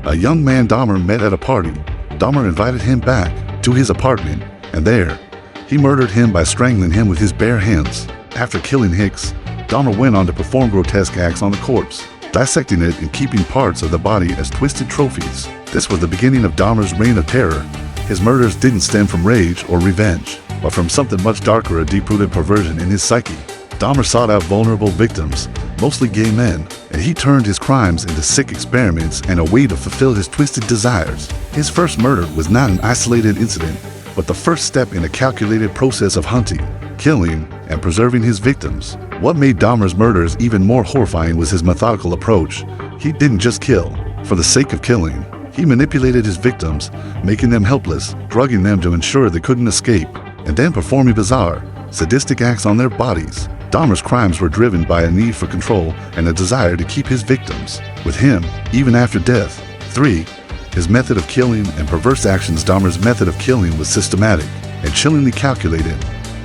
A young man Dahmer met at a party. Dahmer invited him back to his apartment, and there, he murdered him by strangling him with his bare hands. After killing Hicks, Dahmer went on to perform grotesque acts on the corpse, dissecting it and keeping parts of the body as twisted trophies. This was the beginning of Dahmer's reign of terror. His murders didn't stem from rage or revenge, but from something much darker, a deep-rooted perversion in his psyche. Dahmer sought out vulnerable victims, mostly gay men, and he turned his crimes into sick experiments and a way to fulfill his twisted desires. His first murder was not an isolated incident, but the first step in a calculated process of hunting, killing, and preserving his victims. What made Dahmer's murders even more horrifying was his methodical approach. He didn't just kill for the sake of killing. He manipulated his victims, making them helpless, drugging them to ensure they couldn't escape, and then performing bizarre, sadistic acts on their bodies. Dahmer's crimes were driven by a need for control and a desire to keep his victims with him, even after death. 3. His method of killing and perverse actions. Dahmer's method of killing was systematic and chillingly calculated.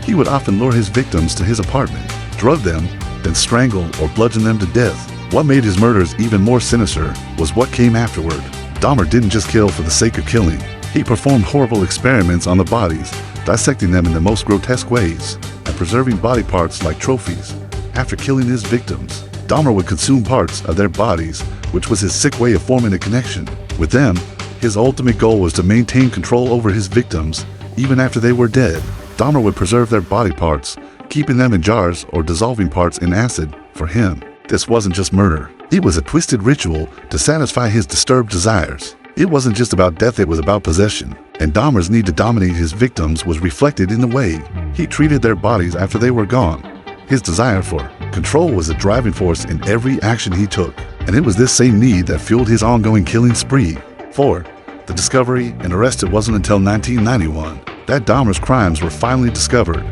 He would often lure his victims to his apartment, drug them, then strangle or bludgeon them to death. What made his murders even more sinister was what came afterward. Dahmer didn't just kill for the sake of killing. He performed horrible experiments on the bodies, dissecting them in the most grotesque ways, and preserving body parts like trophies. After killing his victims, Dahmer would consume parts of their bodies, which was his sick way of forming a connection with them. His ultimate goal was to maintain control over his victims, even after they were dead. Dahmer would preserve their body parts, keeping them in jars or dissolving parts in acid. For him, this wasn't just murder. It was a twisted ritual to satisfy his disturbed desires. It wasn't just about death, it was about possession. And Dahmer's need to dominate his victims was reflected in the way he treated their bodies after they were gone. His desire for control was a driving force in every action he took, and it was this same need that fueled his ongoing killing spree. 4. The discovery and arrest. It wasn't until 1991 that Dahmer's crimes were finally discovered.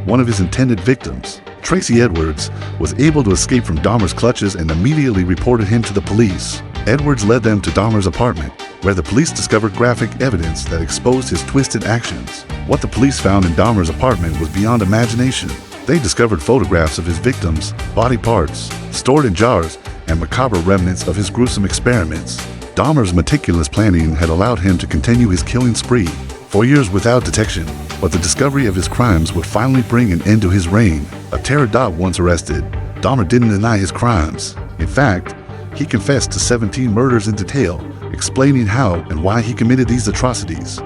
One of his intended victims, Tracy Edwards, was able to escape from Dahmer's clutches and immediately reported him to the police. Edwards led them to Dahmer's apartment, where the police discovered graphic evidence that exposed his twisted actions. What the police found in Dahmer's apartment was beyond imagination. They discovered photographs of his victims, body parts, stored in jars, and macabre remnants of his gruesome experiments. Dahmer's meticulous planning had allowed him to continue his killing spree for years without detection, but the discovery of his crimes would finally bring an end to his reign of terror. Once arrested, Dahmer didn't deny his crimes. In fact, he confessed to 17 murders in detail, explaining how and why he committed these atrocities.